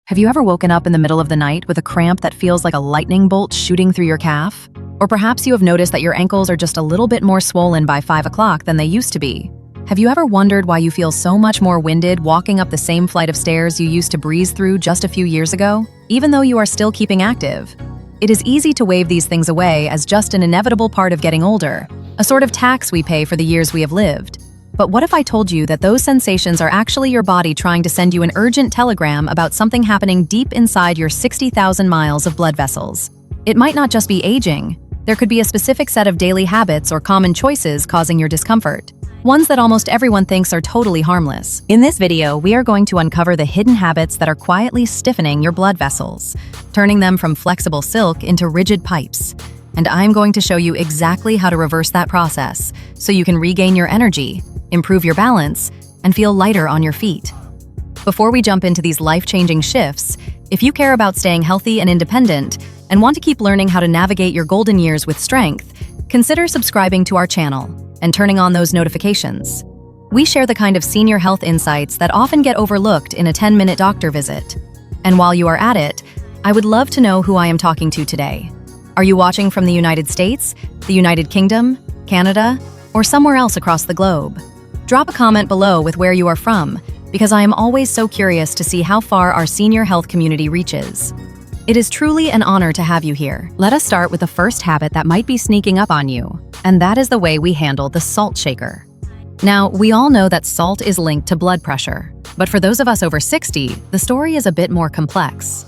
Have you ever woken up in the middle of the night with a cramp that feels like a lightning bolt shooting through your calf? Or perhaps you have noticed that your ankles are just a little bit more swollen by 5 o'clock than they used to be. Have you ever wondered why you feel so much more winded walking up the same flight of stairs you used to breeze through just a few years ago, even though you are still keeping active? It is easy to wave these things away as just an inevitable part of getting older, a sort of tax we pay for the years we have lived. But what if I told you that those sensations are actually your body trying to send you an urgent telegram about something happening deep inside your 60,000 miles of blood vessels? It might not just be aging. There could be a specific set of daily habits or common choices causing your discomfort, ones that almost everyone thinks are totally harmless. In this video, we are going to uncover the hidden habits that are quietly stiffening your blood vessels, turning them from flexible silk into rigid pipes. And I'm going to show you exactly how to reverse that process so you can regain your energy, improve your balance, and feel lighter on your feet. Before we jump into these life-changing shifts, if you care about staying healthy and independent and want to keep learning how to navigate your golden years with strength, consider subscribing to our channel and turning on those notifications. We share the kind of senior health insights that often get overlooked in a 10-minute doctor visit. And while you are at it, I would love to know who I am talking to today. Are you watching from the United States, the United Kingdom, Canada, or somewhere else across the globe? Drop a comment below with where you are from, because I am always so curious to see how far our senior health community reaches. It is truly an honor to have you here. Let us start with the first habit that might be sneaking up on you, and that is the way we handle the salt shaker. Now, we all know that salt is linked to blood pressure, but for those of us over 60, the story is a bit more complex.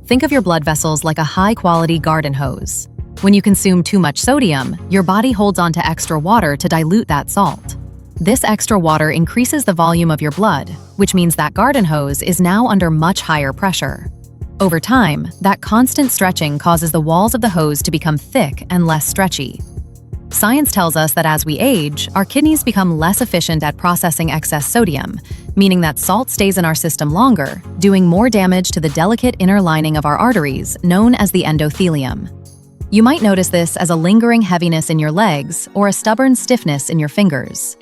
Think of your blood vessels like a high-quality garden hose. When you consume too much sodium, your body holds onto extra water to dilute that salt. This extra water increases the volume of your blood, which means that garden hose is now under much higher pressure. Over time, that constant stretching causes the walls of the hose to become thick and less stretchy. Science tells us that as we age, our kidneys become less efficient at processing excess sodium, meaning that salt stays in our system longer, doing more damage to the delicate inner lining of our arteries, known as the endothelium. You might notice this as a lingering heaviness in your legs or a stubborn stiffness in your fingers.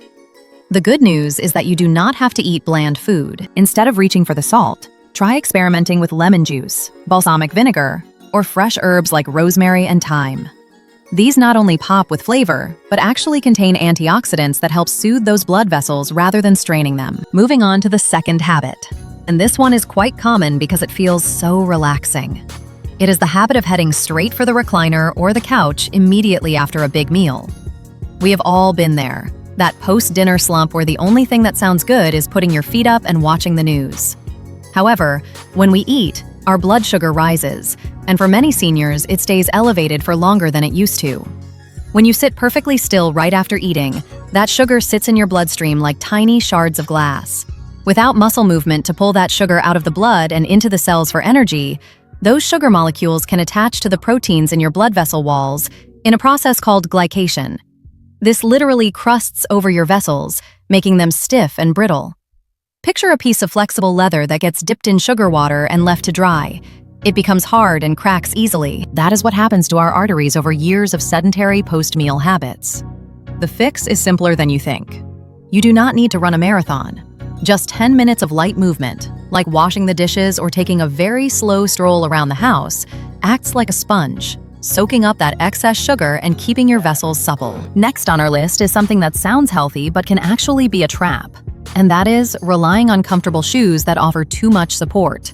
The good news is that you do not have to eat bland food. Instead of reaching for the salt, try experimenting with lemon juice, balsamic vinegar, or fresh herbs like rosemary and thyme. These not only pop with flavor, but actually contain antioxidants that help soothe those blood vessels rather than straining them. Moving on to the second habit. And this one is quite common because it feels so relaxing. It is the habit of heading straight for the recliner or the couch immediately after a big meal. We have all been there. That post-dinner slump where the only thing that sounds good is putting your feet up and watching the news. However, when we eat, our blood sugar rises, and for many seniors, it stays elevated for longer than it used to. When you sit perfectly still right after eating, that sugar sits in your bloodstream like tiny shards of glass. Without muscle movement to pull that sugar out of the blood and into the cells for energy, those sugar molecules can attach to the proteins in your blood vessel walls in a process called glycation. This literally crusts over your vessels, making them stiff and brittle. Picture a piece of flexible leather that gets dipped in sugar water and left to dry. It becomes hard and cracks easily. That is what happens to our arteries over years of sedentary post-meal habits. The fix is simpler than you think. You do not need to run a marathon. Just 10 minutes of light movement, like washing the dishes or taking a very slow stroll around the house, acts like a sponge, soaking up that excess sugar and keeping your vessels supple. Next on our list is something that sounds healthy but can actually be a trap, and that is relying on comfortable shoes that offer too much support.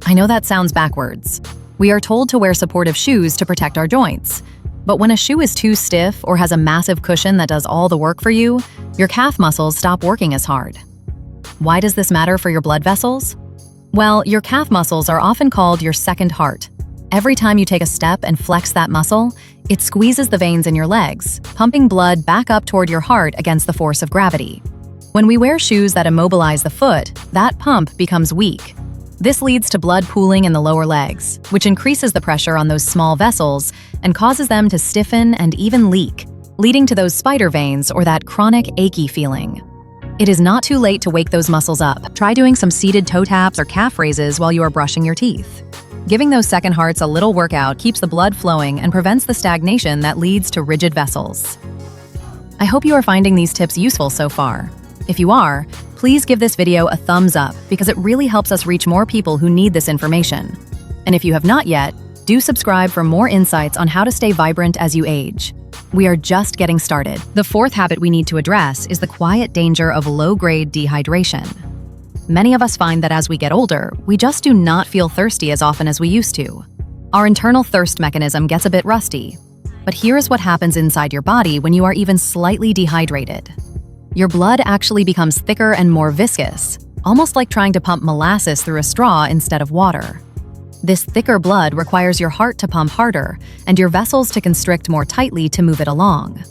I know that sounds backwards. We are told to wear supportive shoes to protect our joints, but when a shoe is too stiff or has a massive cushion that does all the work for you, your calf muscles stop working as hard. Why does this matter for your blood vessels? Well, your calf muscles are often called your second heart. Every time you take a step and flex that muscle, it squeezes the veins in your legs, pumping blood back up toward your heart against the force of gravity. When we wear shoes that immobilize the foot, that pump becomes weak. This leads to blood pooling in the lower legs, which increases the pressure on those small vessels and causes them to stiffen and even leak, leading to those spider veins or that chronic achy feeling. It is not too late to wake those muscles up. Try doing some seated toe taps or calf raises while you are brushing your teeth. Giving those second hearts a little workout keeps the blood flowing and prevents the stagnation that leads to rigid vessels. I hope you are finding these tips useful so far. If you are, please give this video a thumbs up because it really helps us reach more people who need this information. And if you have not yet, do subscribe for more insights on how to stay vibrant as you age. We are just getting started. The fourth habit we need to address is the quiet danger of low-grade dehydration. Many of us find that as we get older, we just do not feel thirsty as often as we used to. Our internal thirst mechanism gets a bit rusty. But here is what happens inside your body when you are even slightly dehydrated. Your blood actually becomes thicker and more viscous, almost like trying to pump molasses through a straw instead of water. This thicker blood requires your heart to pump harder and your vessels to constrict more tightly to move it along.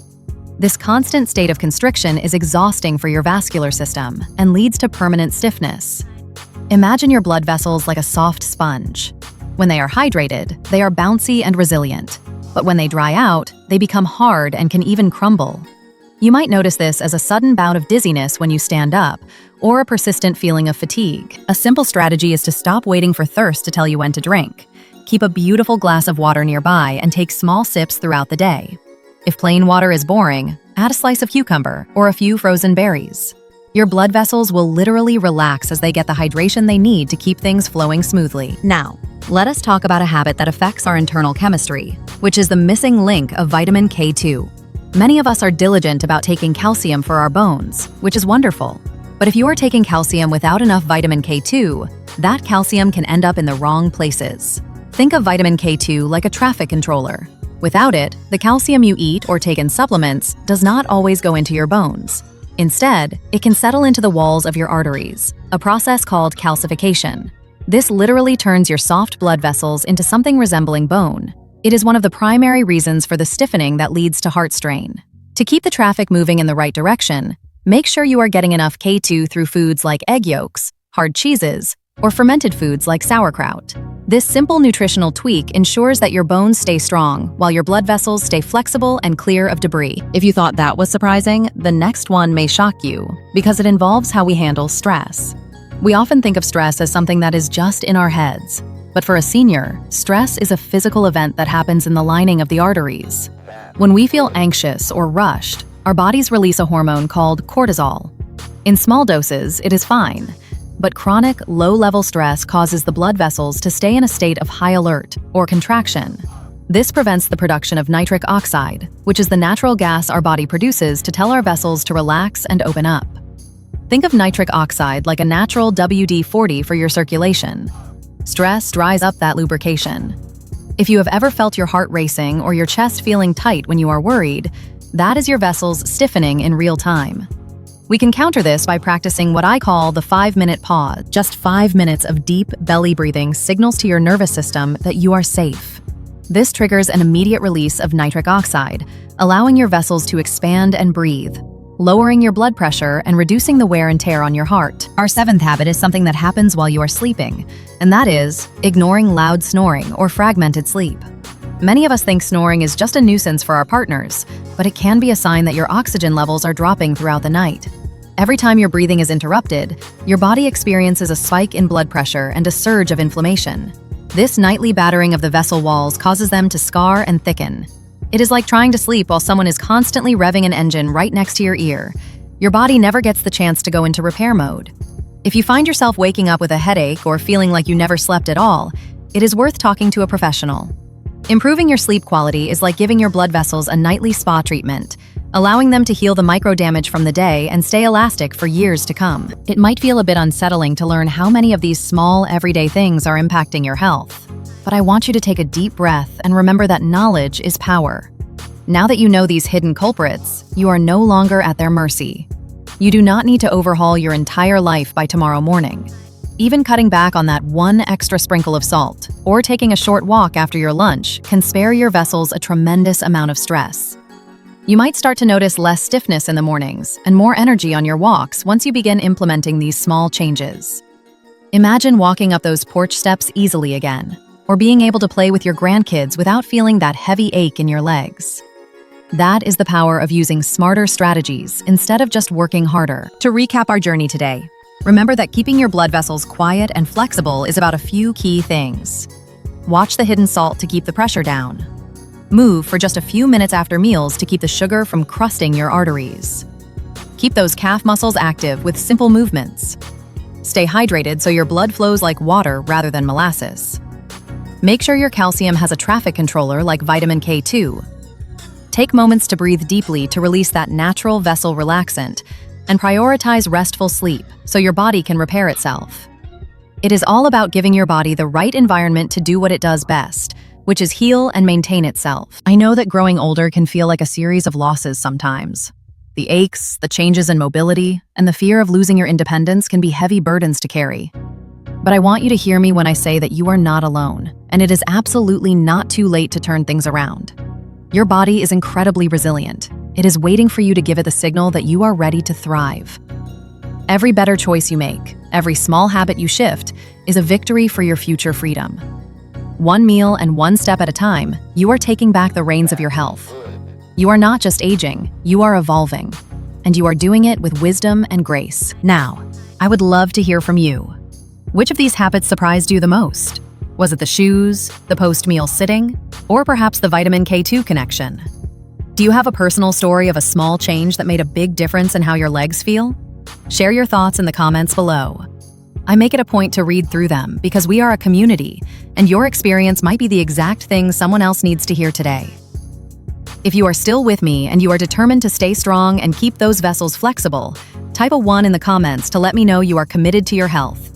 This constant state of constriction is exhausting for your vascular system and leads to permanent stiffness. Imagine your blood vessels like a soft sponge. When they are hydrated, they are bouncy and resilient. But when they dry out, they become hard and can even crumble. You might notice this as a sudden bout of dizziness when you stand up, or a persistent feeling of fatigue. A simple strategy is to stop waiting for thirst to tell you when to drink. Keep a beautiful glass of water nearby and take small sips throughout the day. If plain water is boring, add a slice of cucumber or a few frozen berries. Your blood vessels will literally relax as they get the hydration they need to keep things flowing smoothly. Now, let us talk about a habit that affects our internal chemistry, which is the missing link of vitamin K2. Many of us are diligent about taking calcium for our bones, which is wonderful. But if you are taking calcium without enough vitamin K2, that calcium can end up in the wrong places. Think of vitamin K2 like a traffic controller. Without it, the calcium you eat or take in supplements does not always go into your bones. Instead, it can settle into the walls of your arteries, a process called calcification. This literally turns your soft blood vessels into something resembling bone. It is one of the primary reasons for the stiffening that leads to heart strain. To keep the traffic moving in the right direction, make sure you are getting enough K2 through foods like egg yolks, hard cheeses, or fermented foods like sauerkraut. This simple nutritional tweak ensures that your bones stay strong while your blood vessels stay flexible and clear of debris. If you thought that was surprising, the next one may shock you because it involves how we handle stress. We often think of stress as something that is just in our heads. But for a senior, stress is a physical event that happens in the lining of the arteries. When we feel anxious or rushed, our bodies release a hormone called cortisol. In small doses, it is fine. But chronic, low-level stress causes the blood vessels to stay in a state of high alert or contraction. This prevents the production of nitric oxide, which is the natural gas our body produces to tell our vessels to relax and open up. Think of nitric oxide like a natural WD-40 for your circulation. Stress dries up that lubrication. If you have ever felt your heart racing or your chest feeling tight when you are worried, that is your vessels stiffening in real time. We can counter this by practicing what I call the 5-minute pause. Just 5 minutes of deep belly breathing signals to your nervous system that you are safe. This triggers an immediate release of nitric oxide, allowing your vessels to expand and breathe, lowering your blood pressure and reducing the wear and tear on your heart. Our seventh habit is something that happens while you are sleeping, and that is ignoring loud snoring or fragmented sleep. Many of us think snoring is just a nuisance for our partners, but it can be a sign that your oxygen levels are dropping throughout the night. Every time your breathing is interrupted, your body experiences a spike in blood pressure and a surge of inflammation. This nightly battering of the vessel walls causes them to scar and thicken. It is like trying to sleep while someone is constantly revving an engine right next to your ear. Your body never gets the chance to go into repair mode. If you find yourself waking up with a headache or feeling like you never slept at all, it is worth talking to a professional. Improving your sleep quality is like giving your blood vessels a nightly spa treatment, allowing them to heal the micro damage from the day and stay elastic for years to come. It might feel a bit unsettling to learn how many of these small, everyday things are impacting your health. But I want you to take a deep breath and remember that knowledge is power. Now that you know these hidden culprits, you are no longer at their mercy. You do not need to overhaul your entire life by tomorrow morning. Even cutting back on that one extra sprinkle of salt or taking a short walk after your lunch can spare your vessels a tremendous amount of stress. You might start to notice less stiffness in the mornings and more energy on your walks once you begin implementing these small changes. Imagine walking up those porch steps easily again, or being able to play with your grandkids without feeling that heavy ache in your legs. That is the power of using smarter strategies instead of just working harder. To recap our journey today, remember that keeping your blood vessels quiet and flexible is about a few key things. Watch the hidden salt to keep the pressure down. Move for just a few minutes after meals to keep the sugar from crusting your arteries. Keep those calf muscles active with simple movements. Stay hydrated so your blood flows like water rather than molasses. Make sure your calcium has a traffic controller like vitamin K2. Take moments to breathe deeply to release that natural vessel relaxant, and prioritize restful sleep so your body can repair itself. It is all about giving your body the right environment to do what it does best, which is heal and maintain itself. I know that growing older can feel like a series of losses sometimes. The aches, the changes in mobility, and the fear of losing your independence can be heavy burdens to carry. But I want you to hear me when I say that you are not alone, and it is absolutely not too late to turn things around. Your body is incredibly resilient. It is waiting for you to give it the signal that you are ready to thrive. Every better choice you make, every small habit you shift, is a victory for your future freedom. One meal and one step at a time, you are taking back the reins of your health. You are not just aging, you are evolving. And you are doing it with wisdom and grace. Now, I would love to hear from you. Which of these habits surprised you the most? Was it the shoes, the post-meal sitting, or perhaps the vitamin K2 connection? Do you have a personal story of a small change that made a big difference in how your legs feel? Share your thoughts in the comments below. I make it a point to read through them because we are a community, and your experience might be the exact thing someone else needs to hear today. If you are still with me and you are determined to stay strong and keep those vessels flexible, type a 1 in the comments to let me know you are committed to your health.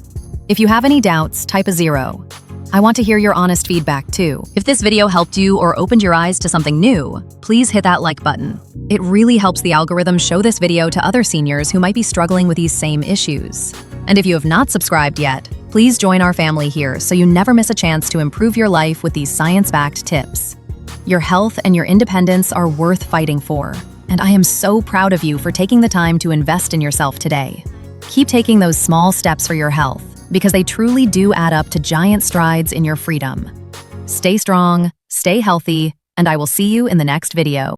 If you have any doubts, type a 0. I want to hear your honest feedback too. If this video helped you or opened your eyes to something new, please hit that like button. It really helps the algorithm show this video to other seniors who might be struggling with these same issues. And if you have not subscribed yet, please join our family here so you never miss a chance to improve your life with these science-backed tips. Your health and your independence are worth fighting for, and I am so proud of you for taking the time to invest in yourself today. Keep taking those small steps for your health, because they truly do add up to giant strides in your freedom. Stay strong, stay healthy, and I will see you in the next video.